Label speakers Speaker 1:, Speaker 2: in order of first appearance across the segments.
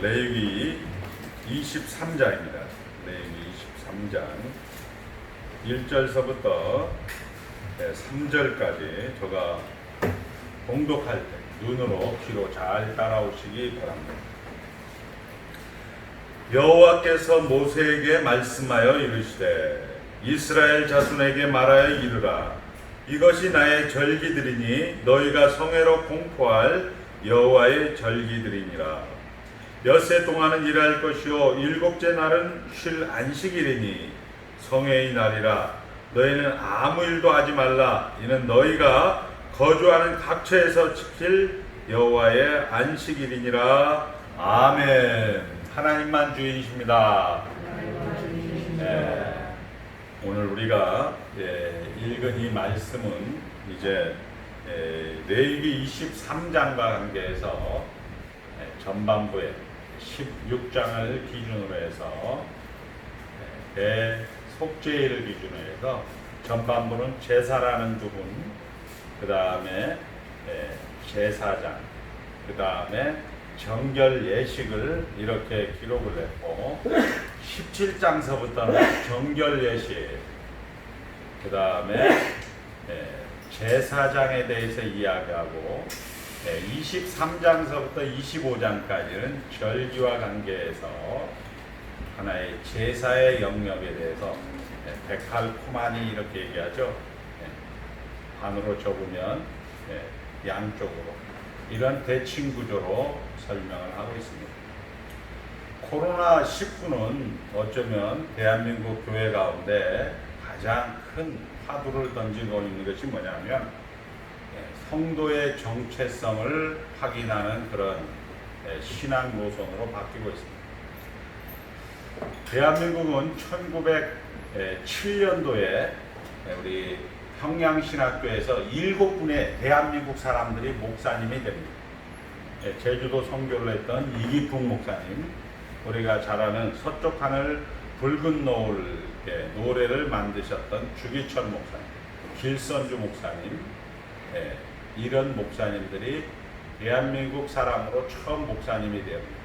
Speaker 1: 레위기 23장입니다. 레위기 23장 1절서부터 3절까지 제가 봉독할 때 눈으로 귀로 잘 따라오시기 바랍니다. 여호와께서 모세에게 말씀하여 이르시되 이스라엘 자손에게 말하여 이르라. 이것이 나의 절기들이니 너희가 성회로 공포할 여호와의 절기들이니라. 엿새 동안은 일할 것이요 일곱째 날은 쉴 안식일이니 성회의 날이라. 너희는 아무 일도 하지 말라. 이는 너희가 거주하는 각처에서 지킬 여호와의 안식일이니라. 아멘. 하나님만 주인이십니다. 오늘 우리가 읽은 이 말씀은 이제 레위기 23장과 관계해서 전반부에 16장을 기준으로 해서 대속죄일을 기준으로 해서 전반부는 제사라는 부분, 그 다음에 제사장, 그 다음에 정결 예식을 이렇게 기록을 했고 17장서부터는 정결 예식, 그 다음에 제사장에 대해서 이야기하고 23장서부터 25장까지는 절기와 관계해서 하나의 제사의 영역에 대해서 데칼코마니 이렇게 얘기하죠. 반으로 접으면 양쪽으로 이런 대칭 구조로 설명을 하고 있습니다. 코로나19는 어쩌면 대한민국 교회 가운데 가장 큰 화두를 던지고 있는 것이 뭐냐면 성도의 정체성을 확인하는 그런 신앙 노선으로 바뀌고 있습니다. 대한민국은 1907년도에 우리 평양신학교에서 7분의 대한민국 사람들이 목사님이 됩니다. 제주도 선교를 했던 이기풍 목사님, 우리가 잘 아는 서쪽 하늘 붉은 노을 노래를 만드셨던 주기천 목사님, 길선주 목사님, 이런 목사님들이 대한민국 사람으로 처음 목사님이 되었습니다.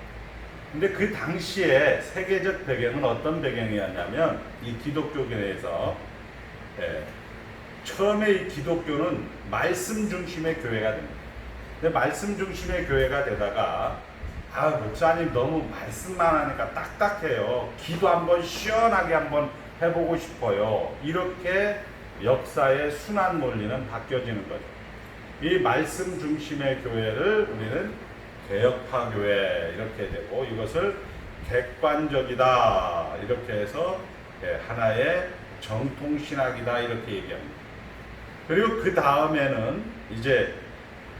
Speaker 1: 근데 그 당시에 세계적 배경은 어떤 배경이었냐면 이 기독교계에서 처음에 이 기독교는 말씀 중심의 교회가 됩니다. 근데 말씀 중심의 교회가 되다가 목사님 너무 말씀만 하니까 딱딱해요. 기도 한번 시원하게 한번 해보고 싶어요. 이렇게 역사의 순환 논리는 바뀌어지는 거죠. 이 말씀 중심의 교회를 우리는 개혁파 교회 이렇게 되고 이것을 객관적이다 이렇게 해서 하나의 정통신학이다 이렇게 얘기합니다. 그리고 그 다음에는 이제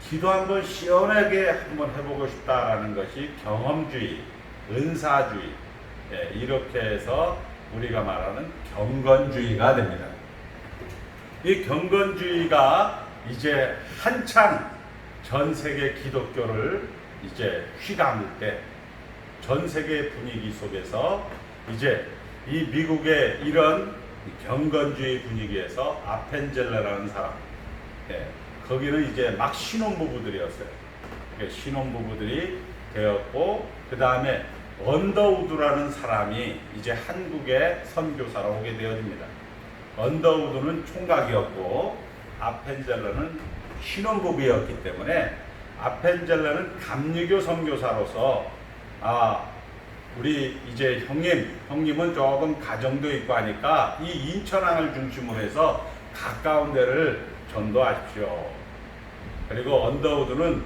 Speaker 1: 기도 한번 시원하게 한번 해보고 싶다라는 것이 경험주의, 은사주의 이렇게 해서 우리가 말하는 경건주의가 됩니다. 이 경건주의가 이제 한창 전 세계 기독교를 이제 휘감을 때 전 세계 분위기 속에서 이제 이 미국의 이런 경건주의 분위기에서 아펜젤러라는 사람, 거기는 이제 막 신혼부부들이었어요. 신혼부부들이 되었고 그 다음에 언더우드라는 사람이 이제 한국에 선교사로 오게 되어집니다. 언더우드는 총각이었고 아펜젤러는 신혼부부였기 때문에 아펜젤러는 감리교 선교사로서 우리 이제 형님은 조금 가정도 있고 하니까 이 인천항을 중심으로 해서 가까운 데를 전도하십시오. 그리고 언더우드는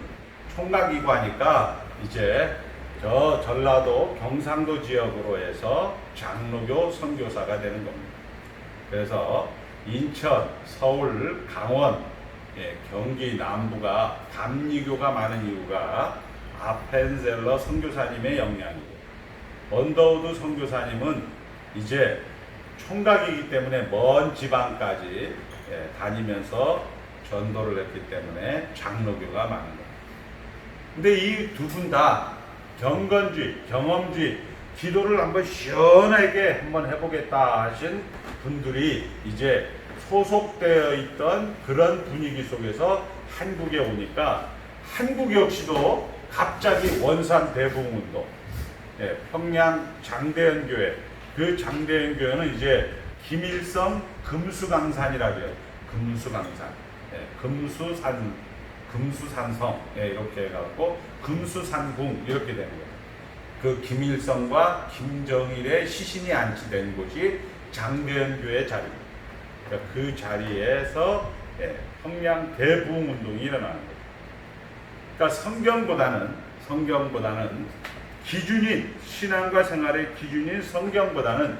Speaker 1: 총각이고 하니까 이제 저 전라도 경상도 지역으로 해서 장로교 선교사가 되는 겁니다. 그래서 인천, 서울, 강원, 경기 남부가 감리교가 많은 이유가 아펜젤러 선교사님의 영향이고 언더우드 선교사님은 이제 총각이기 때문에 먼 지방까지 다니면서 전도를 했기 때문에 장로교가 많은 거예요. 근데 이 두 분 다 경건주의, 경험주의, 기도를 한번 시원하게 한번 해보겠다 하신 분들이 이제 소속되어 있던 그런 분위기 속에서 한국에 오니까 한국 역시도 갑자기 원산 대붕운동, 평양 장대현교회, 그 장대현교회는 이제 김일성 금수강산이라고 해요. 금수강산, 금수산성, 이렇게 해갖고 금수산궁 이렇게 되는 거예요. 그 김일성과 김정일의 시신이 안치된 곳이 장대현교회 자리입니다. 그러니까 그 자리에서 평양 대부흥 운동이 일어나는 거예요. 그러니까 성경보다는 기준인, 신앙과 생활의 기준인 성경보다는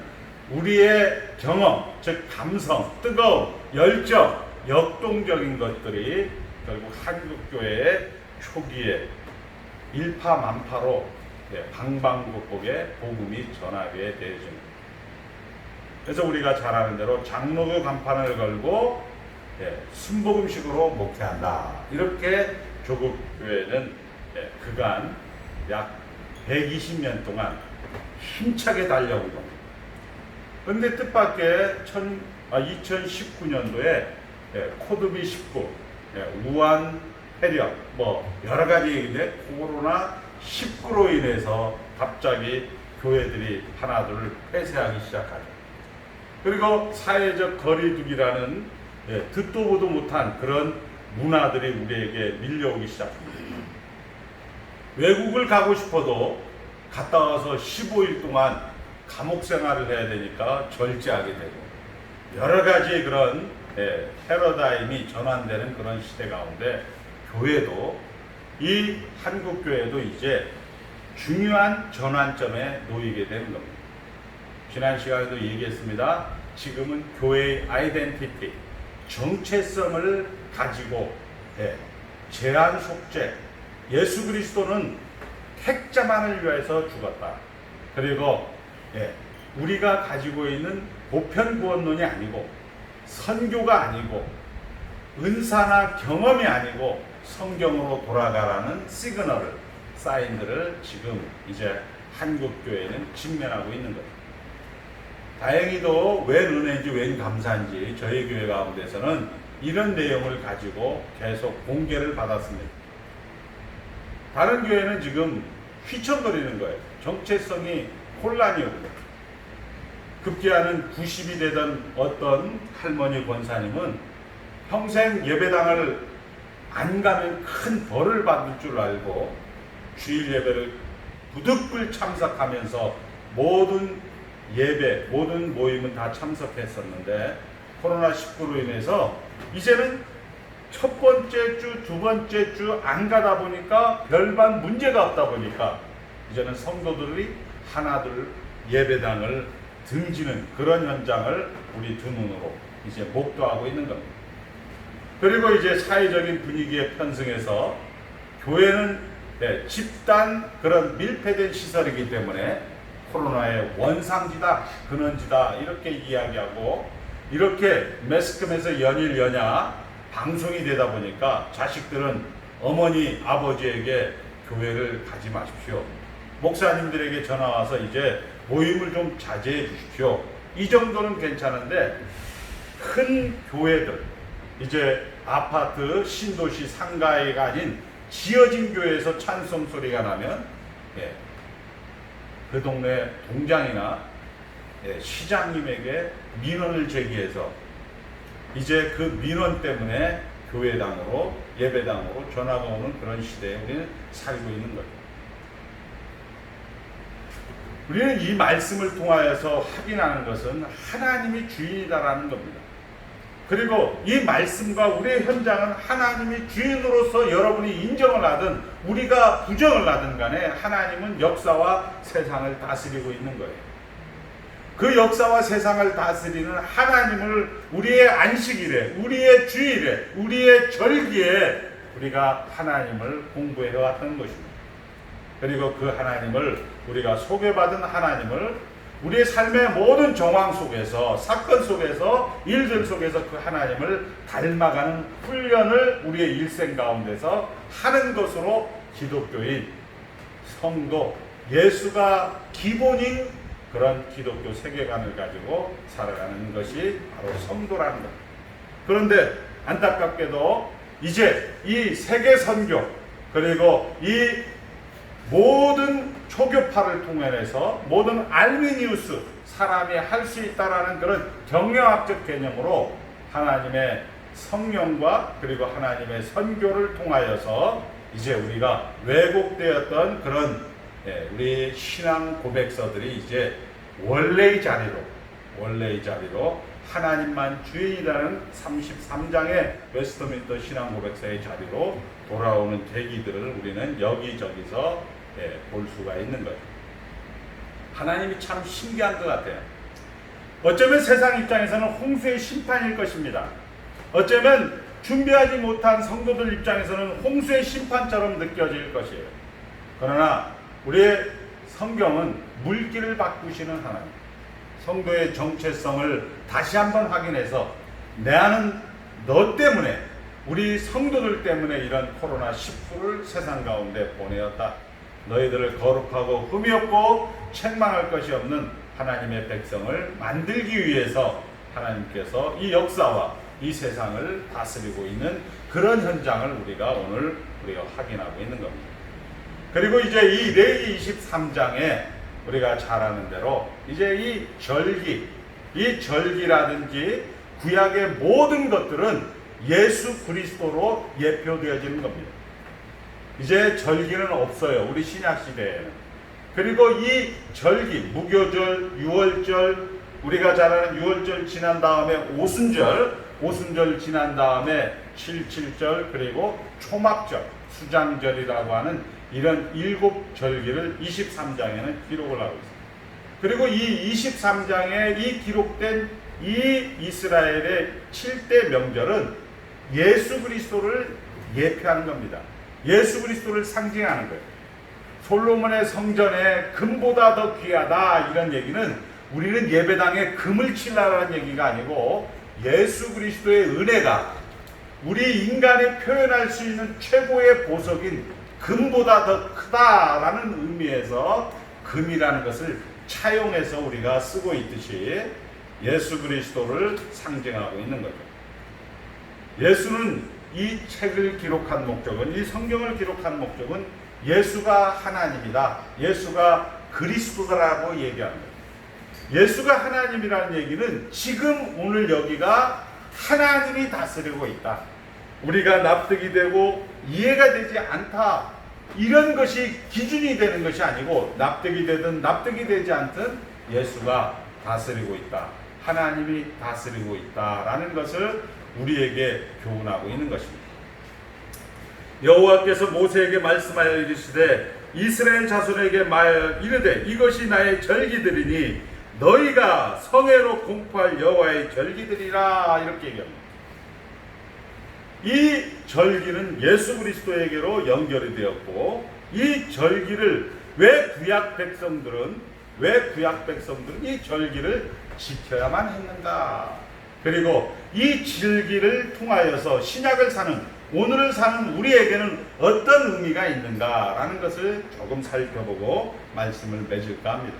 Speaker 1: 우리의 경험, 즉 감성, 뜨거움, 열정, 역동적인 것들이 결국 한국교회의 초기에 일파만파로 방방곡곡에 복음이 전하게 되어집니다. 그래서 우리가 잘 아는 대로 장로교 간판을 걸고 순복음식으로 목회한다. 이렇게 조국 교회는 그간 약 120년 동안 힘차게 달려온 겁니다. 그런데 뜻밖의 2019년도에 코드비 19, 우한 폐렴, 여러 가지 얘기인데 코로나 19로 인해서 갑자기 교회들이 하나둘 폐쇄하기 시작하죠. 그리고 사회적 거리두기라는 듣도 보도 못한 그런 문화들이 우리에게 밀려오기 시작합니다. 외국을 가고 싶어도 갔다 와서 15일 동안 감옥 생활을 해야 되니까 절제하게 되고, 여러 가지 그런 패러다임이 전환되는 그런 시대 가운데 교회도, 이 한국교회도 이제 중요한 전환점에 놓이게 되는 겁니다. 지난 시간에도 얘기했습니다. 지금은 교회의 아이덴티티, 정체성을 가지고 제한 속죄, 예수 그리스도는 택자만을 위해서 죽었다. 그리고 우리가 가지고 있는 보편구원론이 아니고, 선교가 아니고, 은사나 경험이 아니고 성경으로 돌아가라는 시그널을, 사인들을 지금 이제 한국교회는 직면하고 있는 거예요. 다행히도 웬 은혜인지 웬 감사인지 저희 교회 가운데서는 이런 내용을 가지고 계속 공개를 받았습니다. 다른 교회는 지금 휘청거리는 거예요. 정체성이 혼란이 오고, 급기야는 90이 되던 어떤 할머니 권사님은 평생 예배당을 안 가면 큰 벌을 받을 줄 알고 주일 예배를 부득불 참석하면서 모든 예배, 모든 모임은 다 참석했었는데, 코로나19로 인해서 이제는 첫 번째 주, 두 번째 주 안 가다 보니까 별반 문제가 없다 보니까 이제는 성도들이 하나둘 예배당을 등지는 그런 현장을 우리 두 눈으로 이제 목도하고 있는 겁니다. 그리고 이제 사회적인 분위기에 편승해서 교회는 집단 그런 밀폐된 시설이기 때문에 코로나의 원상지다, 근원지다 이렇게 이야기하고, 이렇게 매스컴에서 연일 연야 방송이 되다 보니까 자식들은 어머니, 아버지에게 교회를 가지 마십시오, 목사님들에게 전화와서 이제 모임을 좀 자제해 주십시오, 이 정도는 괜찮은데, 큰 교회들, 이제 아파트, 신도시, 상가가 아닌 지어진 교회에서 찬송 소리가 나면 그 동네 동장이나 시장님에게 민원을 제기해서 이제 그 민원 때문에 교회당으로, 예배당으로 전화가 오는 그런 시대에 우리는 살고 있는 거예요. 우리는 이 말씀을 통하여서 확인하는 것은 하나님이 주인이다라는 겁니다. 그리고 이 말씀과 우리의 현장은 하나님이 주인으로서 여러분이 인정을 하든 우리가 부정을 하든 간에 하나님은 역사와 세상을 다스리고 있는 거예요. 그 역사와 세상을 다스리는 하나님을 우리의 안식일에, 우리의 주일에, 우리의 절기에 우리가 하나님을 공부해왔던 것입니다. 그리고 그 하나님을, 우리가 소개받은 하나님을 우리의 삶의 모든 정황 속에서, 사건 속에서, 일들 속에서 그 하나님을 닮아가는 훈련을 우리의 일생 가운데서 하는 것으로 기독교인, 성도, 예수가 기본인 그런 기독교 세계관을 가지고 살아가는 것이 바로 성도라는 겁니다. 그런데 안타깝게도 이제 이 세계 선교, 그리고 이 모든 초교파를 통해서 모든 알미니우스 사람이 할 수 있다라는 그런 경영학적 개념으로 하나님의 성령과 그리고 하나님의 선교를 통하여서 이제 우리가 왜곡되었던 그런 우리 신앙 고백서들이 이제 원래의 자리로 하나님만 주인이라는 33장의 웨스트민스터 신앙 고백서의 자리로 돌아오는 계기들을 우리는 여기저기서 볼 수가 있는 거예요. 하나님이 참 신기한 것 같아요. 어쩌면 세상 입장에서는 홍수의 심판일 것입니다. 어쩌면 준비하지 못한 성도들 입장에서는 홍수의 심판처럼 느껴질 것이에요. 그러나 우리의 성경은 물기를 바꾸시는 하나님, 성도의 정체성을 다시 한번 확인해서 내 안은 너 때문에, 우리 성도들 때문에 이런 코로나19를 세상 가운데 보내었다. 너희들을 거룩하고 흠이 없고 책망할 것이 없는 하나님의 백성을 만들기 위해서 하나님께서 이 역사와 이 세상을 다스리고 있는 그런 현장을 우리가 확인하고 있는 겁니다. 그리고 이제 이 레위기 23장에 우리가 잘 아는 대로 이제 이 절기라든지 구약의 모든 것들은 예수 그리스도로 예표되어지는 겁니다. 이제 절기는 없어요. 우리 신약 시대에는. 그리고 이 절기, 무교절, 유월절, 우리가 잘 아는 유월절 지난 다음에 오순절 지난 다음에 77절, 그리고 초막절, 수장절이라고 하는 이런 7절기를 23장에는 기록을 하고 있습니다. 그리고 이 23장에 이 기록된 이 이스라엘의 7대 명절은 예수 그리스도를 예표하는 겁니다. 예수 그리스도를 상징하는 거예요. 솔로몬의 성전에 금보다 더 귀하다 이런 얘기는 우리는 예배당에 금을 칠라라는 얘기가 아니고 예수 그리스도의 은혜가 우리 인간이 표현할 수 있는 최고의 보석인 금보다 더 크다라는 의미에서 금이라는 것을 차용해서 우리가 쓰고 있듯이 예수 그리스도를 상징하고 있는 거죠. 예수는 이 책을 기록한 목적은, 이 성경을 기록한 목적은 예수가 하나님이다, 예수가 그리스도다라고 얘기하는 거예요. 예수가 하나님이라는 얘기는 지금 오늘 여기가 하나님이 다스리고 있다, 우리가 납득이 되고 이해가 되지 않다, 이런 것이 기준이 되는 것이 아니고 납득이 되든 납득이 되지 않든 예수가 다스리고 있다, 하나님이 다스리고 있다라는 것을 우리에게 교훈하고 있는 것입니다. 여호와께서 모세에게 말씀하여 이르시되 이스라엘 자손에게 이르되 이것이 나의 절기들이니 너희가 성회로 공포할 여호와의 절기들이라, 이렇게 얘기합니다. 이 절기는 예수 그리스도에게로 연결이 되었고, 이 절기를 왜 구약 백성들은 이 절기를 지켜야만 했는가? 그리고 이 절기를 통하여서 신약을 사는, 오늘을 사는 우리에게는 어떤 의미가 있는가라는 것을 조금 살펴보고 말씀을 맺을까 합니다.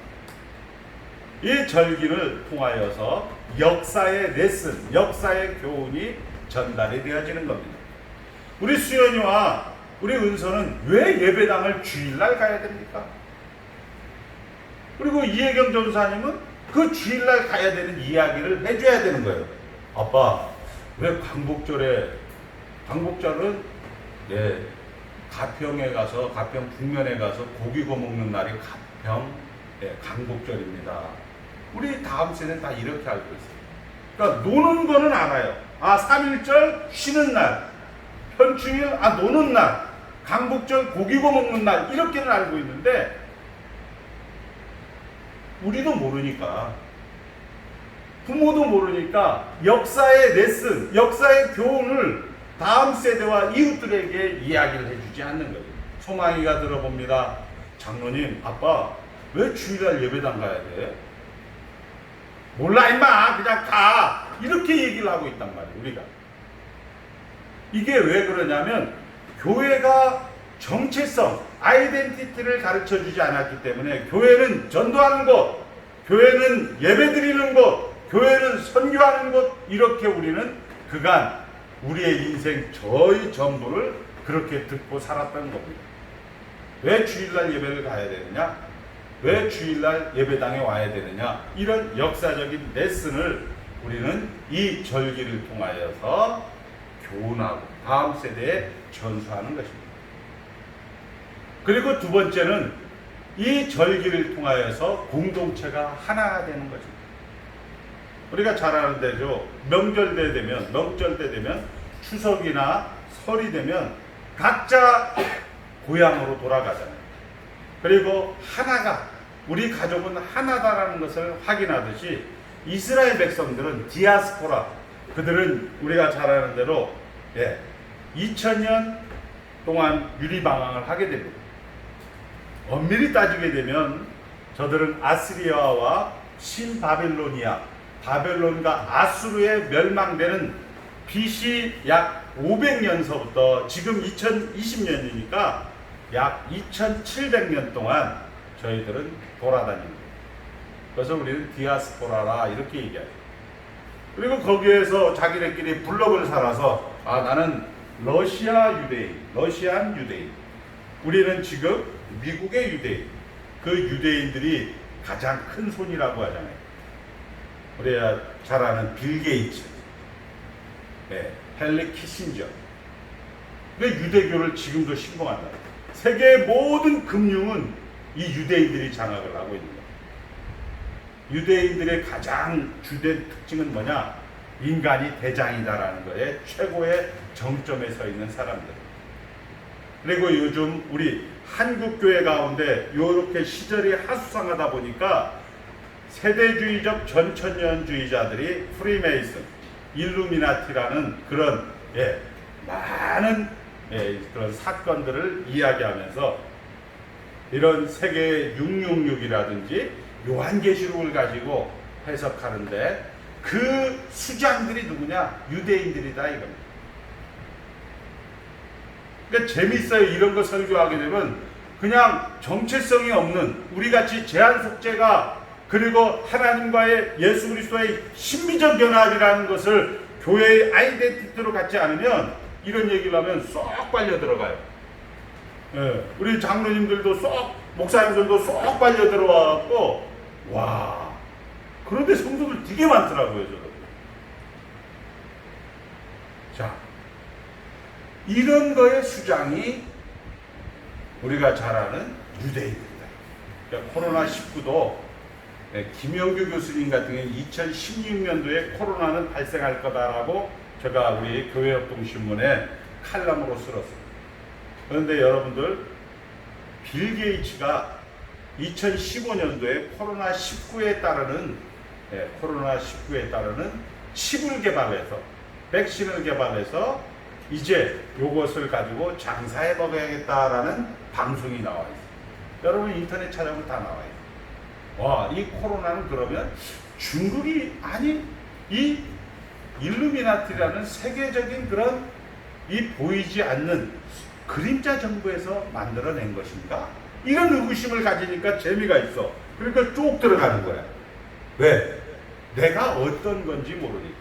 Speaker 1: 이 절기를 통하여서 역사의 레슨, 역사의 교훈이 전달이 되어지는 겁니다. 우리 수연이와 우리 은서는 왜 예배당을 주일날 가야 됩니까? 그리고 이혜경 전사님은 그 주일날 가야 되는 이야기를 해줘야 되는 거예요. 아빠, 왜 광복절은 가평에 가서, 가평 북면에 가서 고기 구워 먹는 날이 광복절입니다. 우리 다음 세대는 다 이렇게 알고 있어요. 그러니까 노는 거는 알아요. 3.1절 쉬는 날, 현충일 노는 날, 광복절 고기 구워 먹는 날, 이렇게는 알고 있는데 우리도 모르니까, 부모도 모르니까 역사의 레슨, 역사의 교훈을 다음 세대와 이웃들에게 이야기를 해주지 않는 거예요. 소망이가 들어봅니다. 장로님, 아빠 왜 주일날 예배당 가야 돼? 몰라 임마, 그냥 가, 이렇게 얘기를 하고 있단 말이에요. 우리가 이게 왜 그러냐면 교회가 정체성, 아이덴티티를 가르쳐 주지 않았기 때문에 교회는 전도하는 곳, 교회는 예배 드리는 곳, 교회는 선교하는 곳, 이렇게 우리는 그간 우리의 인생 저희 전부를 그렇게 듣고 살았던 겁니다. 왜 주일날 예배를 가야 되느냐? 왜 주일날 예배당에 와야 되느냐? 이런 역사적인 레슨을 우리는 이 절기를 통하여서 교훈하고 다음 세대에 전수하는 것입니다. 그리고 두 번째는 이 절기를 통하여서 공동체가 하나가 되는 것입니다. 우리가 잘 아는 데죠. 명절 때 되면 추석이나 설이 되면 각자 고향으로 돌아가잖아요. 그리고 하나가, 우리 가족은 하나다라는 것을 확인하듯이 이스라엘 백성들은 디아스포라, 그들은 우리가 잘 아는 대로 2000년 동안 유리방황을 하게 됩니다. 엄밀히 따지게 되면 저들은 아스리아와 신바벨로니아, 바벨론과 아수르에 멸망되는 BC 약 500년서부터 지금 2020년이니까 약 2700년 동안 저희들은 돌아다닙니다. 그래서 우리는 디아스포라라 이렇게 얘기하죠. 그리고 거기에서 자기네끼리 블록을 살아서 나는 러시안 유대인, 우리는 지금 미국의 유대인, 그 유대인들이 가장 큰 손이라고 하잖아요. 우리가 잘 아는 빌 게이츠, 헨리 키신저. 근데 유대교를 지금도 신봉한다. 세계의 모든 금융은 이 유대인들이 장악을 하고 있는 거예요. 유대인들의 가장 주된 특징은 뭐냐? 인간이 대장이다라는 거에 최고의 정점에 서 있는 사람들. 그리고 요즘 우리 한국교회 가운데 이렇게 시절이 하수상하다 보니까 세대주의적 전천년주의자들이 프리메이슨, 일루미나티라는 그런 많은 그런 사건들을 이야기하면서 이런 세계 666이라든지 요한계시록을 가지고 해석하는데 그 수장들이 누구냐? 유대인들이다 이겁니다. 그러니까 재밌어요. 이런 거 설교하게 되면 그냥 정체성이 없는 우리같이 제한 속죄가 그리고 하나님과의 예수 그리스도의 신비적 연합이라는 것을 교회의 아이덴티티로 갖지 않으면 이런 얘기를 하면 쏙 빨려 들어가요. 우리 장로님들도 목사님들도 쏙 빨려 들어와갖고 와, 그런데 성도들 되게 많더라고요. 저도. 자, 이런 거의 수장이 우리가 잘 아는 유대인들이다. 그러니까 코로나19도 김영규 교수님 같은 경우는 2016년도에 코로나는 발생할 거다라고 제가 우리 교회협동신문에 칼럼으로 쓸었습니다. 그런데 여러분들, 빌 게이츠가 2015년도에 코로나19에 따르는 칩을 개발해서, 백신을 개발해서 이제 이것을 가지고 장사해 먹어야겠다라는 방송이 나와 있어요. 여러분 인터넷 찾아보면 다 나와 있어요. 와, 이 코로나는 그러면 중국이 이 일루미나티라는 세계적인 그런 이 보이지 않는 그림자 정부에서 만들어낸 것인가? 이런 의구심을 가지니까 재미가 있어. 그러니까 쭉 들어가는 거야. 왜? 내가 어떤 건지 모르니까.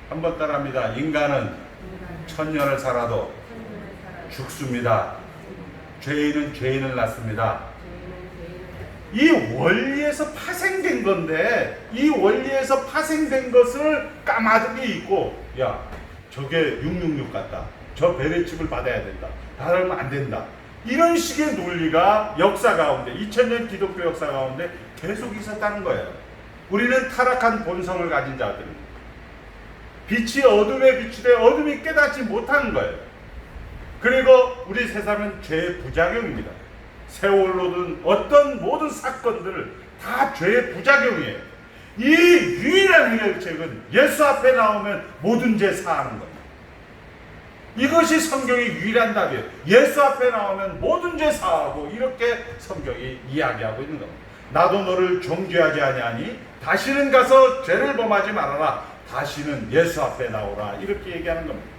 Speaker 1: 한번 따라합니다. 인간은 천년을 살아도 죽습니다. 죄인은 죄인을 낳습니다. 이 원리에서 파생된 건데 이 원리에서 파생된 것을 까마득히 잊고 야, 저게 666 같다. 저 베레칩을 받아야 된다. 다르면 안 된다. 이런 식의 논리가 역사 가운데 2000년 기독교 역사 가운데 계속 있었다는 거예요. 우리는 타락한 본성을 가진 자들입니다. 빛이 어둠에 비추되 어둠이 깨닫지 못하는 거예요. 그리고 우리 세상은 죄의 부작용입니다. 세월로든 어떤 모든 사건들을 다 죄의 부작용이에요. 이 유일한 해결책은 예수 앞에 나오면 모든 죄 사하는 겁니다. 이것이 성경의 유일한 답이에요. 예수 앞에 나오면 모든 죄 사하고 이렇게 성경이 이야기하고 있는 겁니다. 나도 너를 정죄하지 아니하니 다시는 가서 죄를 범하지 말아라. 다시는 예수 앞에 나오라. 이렇게 얘기하는 겁니다.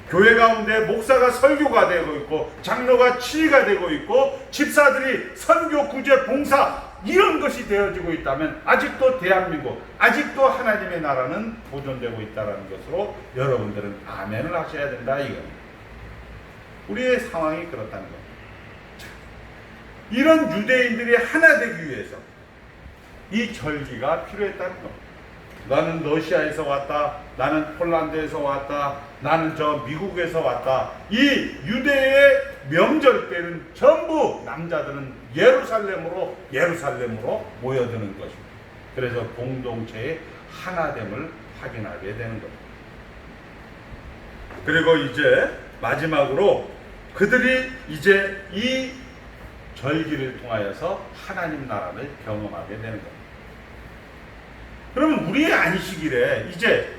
Speaker 1: 교회 가운데 목사가 설교가 되고 있고 장로가 치의가 되고 있고 집사들이 선교, 구제, 봉사 이런 것이 되어지고 있다면 아직도 대한민국, 아직도 하나님의 나라는 보존되고 있다는 것으로 여러분들은 아멘을 하셔야 된다 이겁니다. 우리의 상황이 그렇다는 겁니다. 이런 유대인들이 하나 되기 위해서 이 절기가 필요했다는 겁니다. 나는 러시아에서 왔다, 나는 폴란드에서 왔다, 나는 저 미국에서 왔다. 이 유대의 명절 때는 전부 남자들은 예루살렘으로 모여드는 것입니다. 그래서 공동체의 하나됨을 확인하게 되는 겁니다. 그리고 이제 마지막으로 그들이 이제 이 절기를 통하여서 하나님 나라를 경험하게 되는 겁니다. 그러면 우리의 안식일에 이제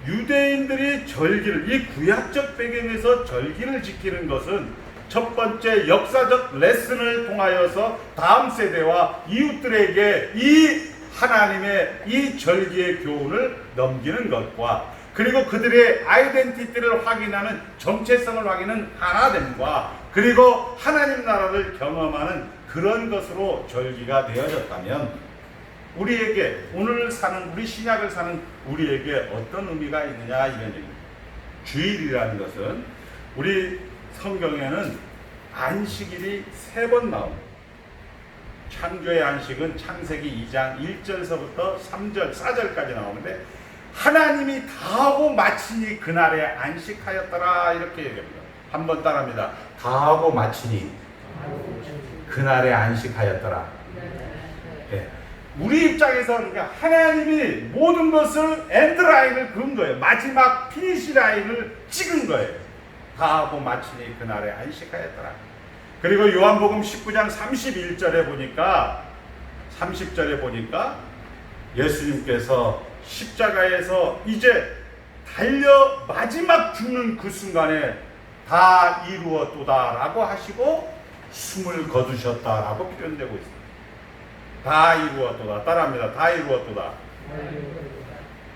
Speaker 1: 유대인들이 절기를, 이 구약적 배경에서 절기를 지키는 것은 첫 번째 역사적 레슨을 통하여서 다음 세대와 이웃들에게 이 하나님의 이 절기의 교훈을 넘기는 것과, 그리고 그들의 아이덴티티를 확인하는, 정체성을 확인하는 하나됨과, 그리고 하나님 나라를 경험하는 그런 것으로 절기가 되어졌다면 우리에게, 오늘 사는, 우리 신약을 사는 우리에게 어떤 의미가 있느냐, 이런 얘기입니다. 주일이라는 것은 우리 성경에는 안식일이 3번 나옵니다. 창조의 안식은 창세기 2장 1절서부터 3절, 4절까지 나오는데, 하나님이 다 하고 마치니 그날에 안식하였더라, 이렇게 얘기합니다. 한번 따라합니다. 다 하고 마치니 그날에 안식하였더라. 네. 우리 입장에서 그러니까 하나님이 모든 것을 엔드라인을 그은 거예요. 마지막 피니시 라인을 찍은 거예요. 다 하고 마치니 그날에 안식하였더라. 그리고 요한복음 19장 31절에 보니까, 30절에 보니까 예수님께서 십자가에서 이제 달려 마지막 죽는 그 순간에 다 이루었도다 라고 하시고 숨을 거두셨다라고 표현되고 있습니다. 다 이루었도다. 따라합니다. 다 이루었도다.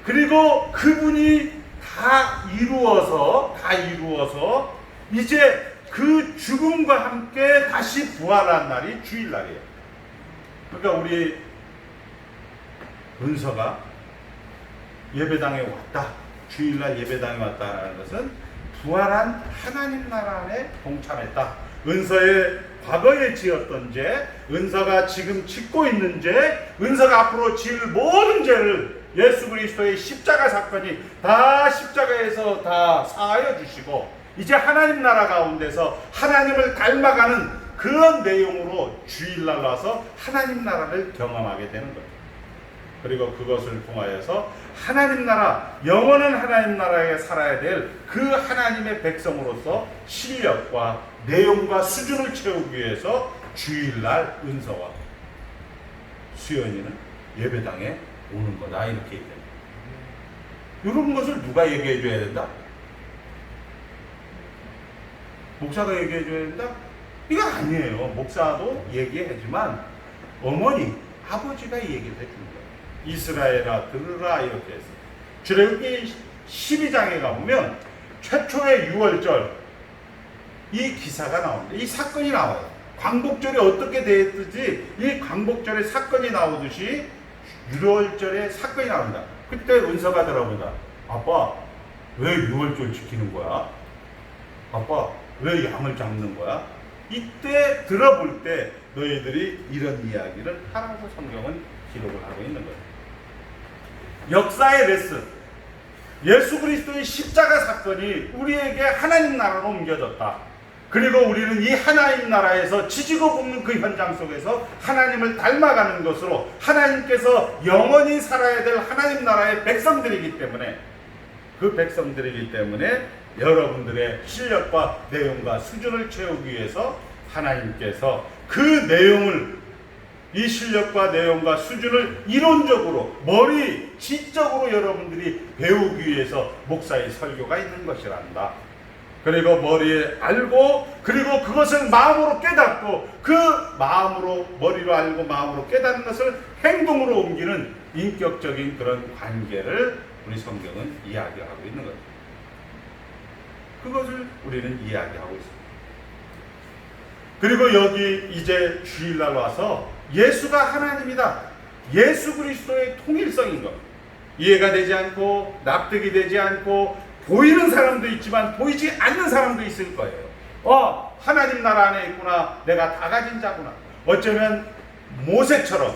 Speaker 1: 그리고 그분이 다 이루어서 이제 그 죽음과 함께 다시 부활한 날이 주일날이에요. 그러니까 우리 은서가 예배당에 왔다, 주일날 예배당에 왔다는 것은 부활한 하나님 나라 안에 동참했다. 은서의 과거에 지었던 죄, 은서가 지금 짓고 있는 죄, 은서가 앞으로 지을 모든 죄를 예수 그리스도의 십자가 사건이 다 십자가에서 다 사하여 주시고, 이제 하나님 나라 가운데서 하나님을 닮아가는 그런 내용으로 주일날 와서 하나님 나라를 경험하게 되는 거예요. 그리고 그것을 통하여서 하나님 나라, 영원한 하나님 나라에 살아야 될 그 하나님의 백성으로서 실력과 내용과 수준을 채우기 위해서 주일날 은서와 수연이는 예배당에 오는 거다, 이렇게 얘기합니다. 이런 것을 누가 얘기해 줘야 된다? 목사가 얘기해 줘야 된다? 이거 아니에요. 목사도 얘기하지만 어머니, 아버지가 얘기를 해주는 거예요. 이스라엘아 들으라, 이렇게 해서. 출애굽기 12장에 가보면 최초의 6월절 이 기사가 나옵니다. 이 사건이 나와요. 광복절이 어떻게 되었든지 이 광복절의 사건이 나오듯이 6월절의 사건이 나옵니다. 그때 은서가 들어보다, 아빠 왜 6월절 지키는 거야? 아빠 왜 양을 잡는 거야? 이때 들어볼 때 너희들이 이런 이야기를 하라고 성경은 기록을 하고 있는 거예요. 역사의 레슨, 예수 그리스도의 십자가 사건이 우리에게 하나님 나라로 옮겨졌다. 그리고 우리는 이 하나님 나라에서 지지고 볶는 그 현장 속에서 하나님을 닮아가는 것으로 하나님께서 영원히 살아야 될 하나님 나라의 백성들이기 때문에, 그 백성들이기 때문에 여러분들의 실력과 내용과 수준을 채우기 위해서 하나님께서 그 내용을, 이 실력과 내용과 수준을 이론적으로, 지적으로 여러분들이 배우기 위해서 목사의 설교가 있는 것이란다. 그리고 머리에 알고, 그리고 그것을 마음으로 깨닫고, 그 마음으로, 머리로 알고 마음으로 깨닫는 것을 행동으로 옮기는 인격적인 그런 관계를 우리 성경은 이야기하고 있는 거예요. 그것을 우리는 이야기하고 있습니다. 그리고 여기 이제 주일날 와서 예수가 하나님이다, 예수 그리스도의 통일성인 것, 이해가 되지 않고 납득이 되지 않고 보이는 사람도 있지만 보이지 않는 사람도 있을 거예요. 하나님 나라 안에 있구나, 내가 다 가진 자구나. 어쩌면 모세처럼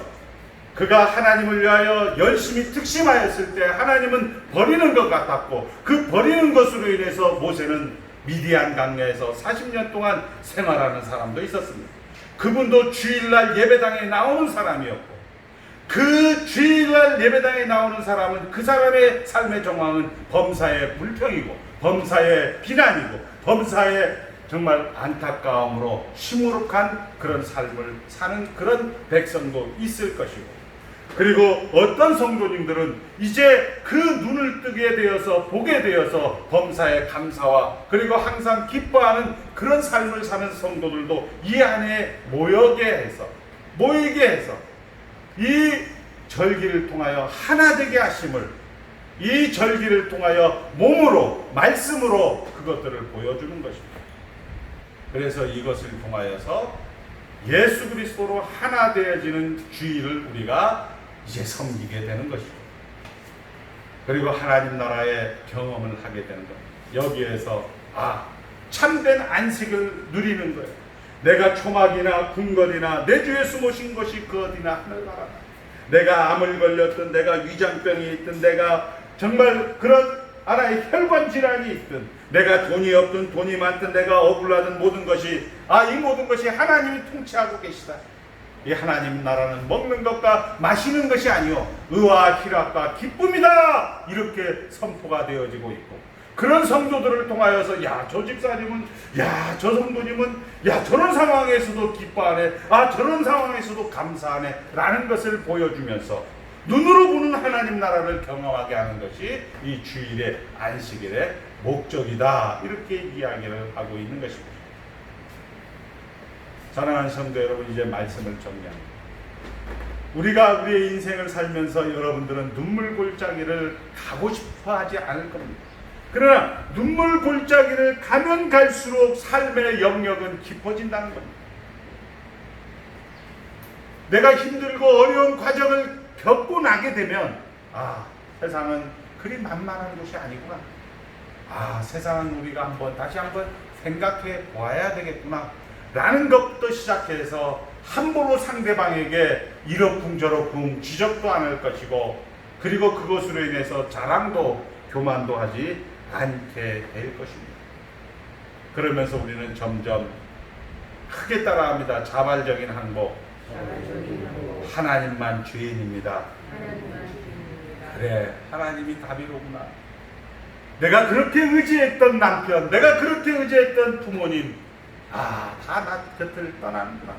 Speaker 1: 그가 하나님을 위하여 열심히 특심하였을 때 하나님은 버리는 것 같았고, 그 버리는 것으로 인해서 모세는 미디안 강야에서 40년 동안 생활하는 사람도 있었습니다. 그분도 주일날 예배당에 나오는 사람이었고, 그 주일날 예배당에 나오는 사람은 그 사람의 삶의 정황은 범사의 불평이고 범사의 비난이고 범사의 정말 안타까움으로 시무룩한 그런 삶을 사는 그런 백성도 있을 것이고, 그리고 어떤 성도님들은 이제 그 눈을 뜨게 되어서 보게 되어서 범사의 감사와 그리고 항상 기뻐하는 그런 삶을 사는 성도들도 이 안에 모이게 해서 이 절기를 통하여 하나 되게 하심을, 이 절기를 통하여 몸으로 말씀으로 그것들을 보여주는 것입니다. 그래서 이것을 통하여서 예수 그리스도로 하나 되어지는 주일을 우리가 이제 섬기게 되는 것이고, 그리고 하나님 나라의 경험을 하게 되는 것. 여기에서 참된 안식을 누리는 거예요. 내가 초막이나 궁궐이나 내 주에 숨으신 것이 그 어디나 하늘나라. 내가 암을 걸렸든 내가 위장병이 있든 내가 정말 그런 하나의 혈관 질환이 있든 내가 돈이 없든 돈이 많든 내가 억울하든 모든 것이 이 모든 것이 하나님이 통치하고 계시다. 이 하나님 나라는 먹는 것과 마시는 것이 아니요 의와 희락과 기쁨이다, 이렇게 선포가 되어지고 있고, 그런 성도들을 통하여서 저 집사님은 저 성도님은 저런 상황에서도 기뻐하네, 저런 상황에서도 감사하네 라는 것을 보여주면서 눈으로 보는 하나님 나라를 경험하게 하는 것이 이 주일의 안식일의 목적이다, 이렇게 이야기를 하고 있는 것입니다. 사랑하는 성도 여러분, 이제 말씀을 정리합니다. 우리가 우리의 인생을 살면서 여러분들은 눈물 골짜기를 가고 싶어 하지 않을 겁니다. 그러나 눈물 골짜기를 가면 갈수록 삶의 영역은 깊어진다는 겁니다. 내가 힘들고 어려운 과정을 겪고 나게 되면 세상은 그리 만만한 곳이 아니구나. 세상은 우리가 다시 한번 생각해 보아야 되겠구나 라는 것부터 시작해서 함부로 상대방에게 이러쿵저러쿵 지적도 안 할 것이고, 그리고 그것으로 인해서 자랑도 교만도 하지 않게 될 것입니다. 그러면서 우리는 점점 크게 따라합니다. 자발적인 항복. 하나님만 주인입니다. 그래, 하나님이 답이로구나. 내가 그렇게 의지했던 남편, 내가 그렇게 의지했던 부모님, 다 나 곁을 떠나는구나.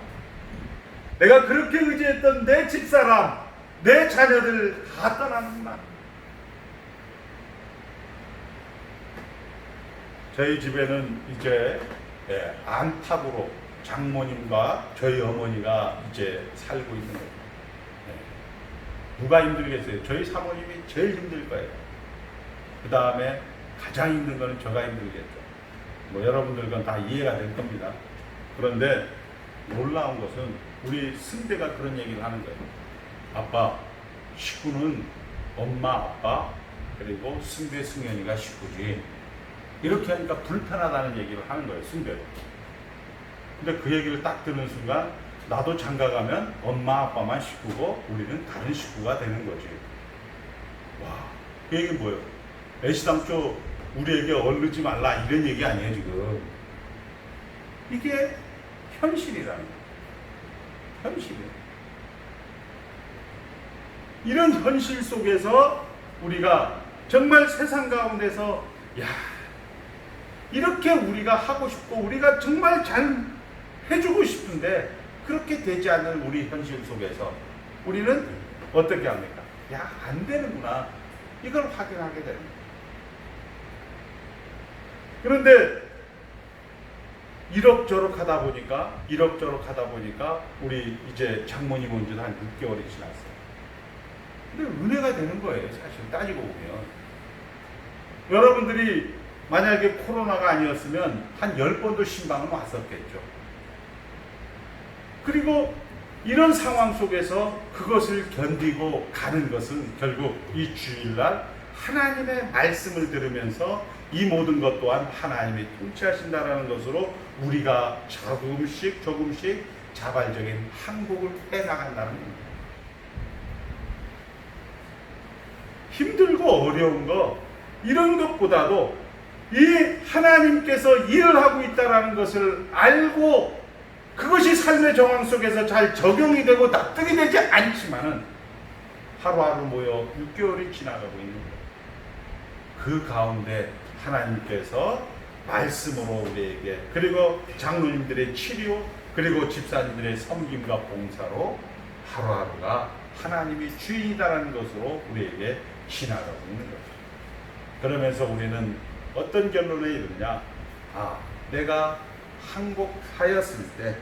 Speaker 1: 내가 그렇게 의지했던 내 집사람, 내 자녀들 다 떠나는구나. 저희 집에는 이제 안팎으로 장모님과 저희 어머니가 이제 살고 있는 거예요. 누가 힘들겠어요? 저희 사모님이 제일 힘들 거예요. 그 다음에 가장 힘든 거는 저가 힘들겠죠. 여러분들 건 다 이해가 될 겁니다. 그런데 놀라운 것은 우리 승대가 그런 얘기를 하는 거예요. 아빠, 식구는 엄마, 아빠, 그리고 승대, 승현이가 식구지. 이렇게 하니까 불편하다는 얘기를 하는 거예요, 승대가. 근데 그 얘기를 딱 듣는 순간 나도 장가 가면 엄마, 아빠만 식구고 우리는 다른 식구가 되는 거지. 그 얘기는 뭐예요? 애시당초 우리에게 얼르지 말라 이런 얘기 아니에요, 지금. 이게 현실이라는 거예요. 현실이에요. 이런 현실 속에서 우리가 정말 세상 가운데서 이렇게 우리가 하고 싶고 우리가 정말 잘 해주고 싶은데 그렇게 되지 않는 우리 현실 속에서 우리는 어떻게 합니까? 안 되는구나. 이걸 확인하게 되는 거예요. 그런데 이럭저럭 하다 보니까 우리 이제 장모님 온 지도 한 6개월이 지났어요. 근데 은혜가 되는 거예요, 사실 따지고 보면. 여러분들이 만약에 코로나가 아니었으면 한 10번도 신방은 왔었겠죠. 그리고 이런 상황 속에서 그것을 견디고 가는 것은 결국 이 주일날 하나님의 말씀을 들으면서 이 모든 것 또한 하나님이 통치하신다라는 것으로 우리가 조금씩 자발적인 항복을 해나간다는 겁니다. 힘들고 어려운 거 이런 것보다도 이 하나님께서 일을 하고 있다는 것을 알고 그것이 삶의 정황 속에서 잘 적용이 되고 납득이 되지 않지만은 하루하루 모여 6개월이 지나가고 있는 거예요. 그 가운데 하나님께서 말씀으로 우리에게, 그리고 장로님들의 치료, 그리고 집사님들의 섬김과 봉사로 하루하루가 하나님이 주인이다라는 것으로 우리에게 지나가고 있는 거죠. 그러면서 우리는 어떤 결론에 이르냐? 내가 항복하였을 때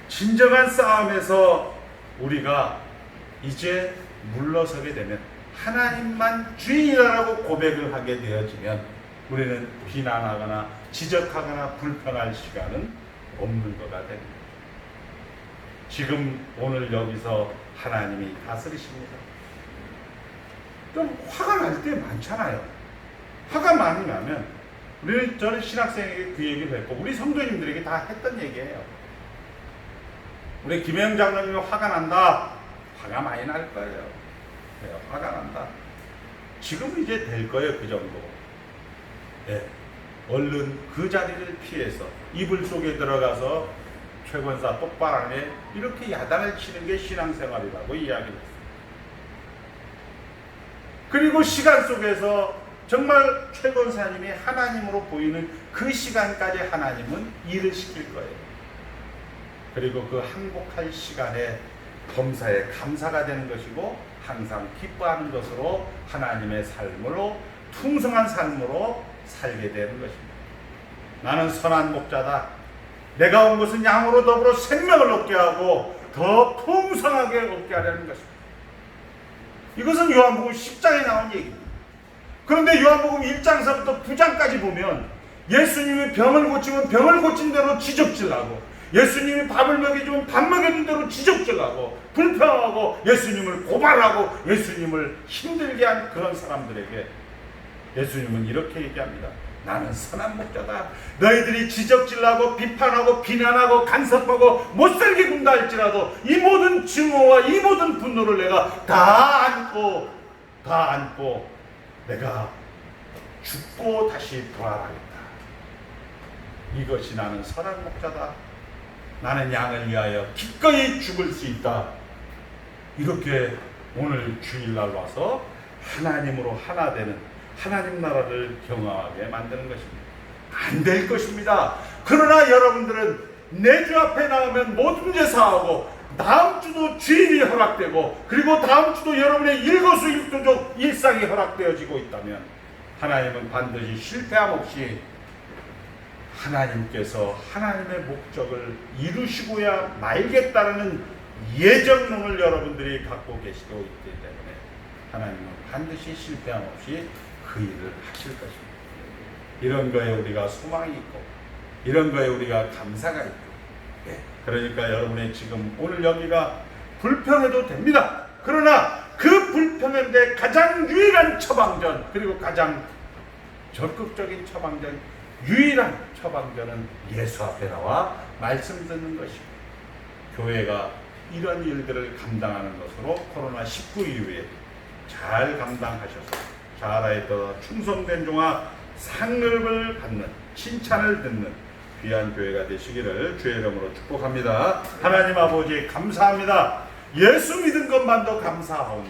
Speaker 1: 진정한 싸움에서 우리가 이제 물러서게 되면, 하나님만 주인이라고 고백을 하게 되어지면 우리는 비난하거나 지적하거나 불평할 시간은 없는 거가 됩니다. 지금 오늘 여기서 하나님이 다스리십니다. 좀 화가 날 때 많잖아요. 화가 많이 나면 저는 신학생에게 그 얘기를 했고 우리 성도님들에게 다 했던 얘기예요. 우리 김영 장로님이 화가 난다. 화가 많이 날 거예요. 화가 난다. 지금 이제 될 거예요. 그 정도. 얼른 그 자리를 피해서 이불 속에 들어가서 최권사 똑바랑에 이렇게 야단을 치는 게 신앙생활이라고 이야기를 했어요. 그리고 시간 속에서 정말 최권사님이 하나님으로 보이는 그 시간까지 하나님은 일을 시킬 거예요. 그리고 그 항복할 시간에 범사에 감사가 되는 것이고 항상 기뻐하는 것으로 하나님의 삶으로 풍성한 삶으로 살게 되는 것입니다. 나는 선한 목자다. 내가 온 것은 양으로 더불어 생명을 얻게 하고 더 풍성하게 얻게 하려는 것입니다. 이것은 요한복음 10장에 나온 얘기입니다. 그런데 요한복음 1장서부터 9장까지 보면 예수님이 병을 고치면 병을 고친 대로 지적질하고, 예수님이 밥을 먹여주면 밥 먹여준 대로 지적질하고 불평하고 예수님을 고발하고 예수님을 힘들게 한 그런 사람들에게 예수님은 이렇게 얘기합니다. 나는 선한 목자다. 너희들이 지적질하고 비판하고 비난하고 간섭하고 못살게 군다 할지라도 이 모든 증오와 이 모든 분노를 내가 다 안고 내가 죽고 다시 부활하겠다. 이것이 나는 선한 목자다. 나는 양을 위하여 기꺼이 죽을 수 있다. 이렇게 오늘 주일날 와서 하나님으로 하나 되는 하나님 나라를 경험하게 만드는 것입니다. 안 될 것입니다. 그러나 여러분들은 내 주 앞에 나오면 모든 제 사하고 다음 주도 주일이 허락되고 그리고 다음 주도 여러분의 일거수일투족 일상이 허락되어지고 있다면 하나님은 반드시 실패함 없이 하나님께서 하나님의 목적을 이루시고야 말겠다는 예정론을 여러분들이 갖고 계시고 있기 때문에 하나님은 반드시 실패함 없이 그 일을 하실 것입니다. 이런 거에 우리가 소망이 있고 이런 거에 우리가 감사가 있고, 그러니까 여러분의 지금 오늘 여기가 불평해도 됩니다. 그러나 그 불평인데 가장 유일한 처방전, 그리고 가장 적극적인 처방전, 유일한 처방전은 예수 앞에 나와 말씀 듣는 것입니다. 교회가 이런 일들을 감당하는 것으로 코로나19 이후에 잘 감당하셔서 자라에 떠 충성된 종아 상급을 받는, 칭찬을 듣는 귀한 교회가 되시기를 주의 이름으로 축복합니다. 하나님 아버지 감사합니다. 예수 믿은 것만도 감사하오니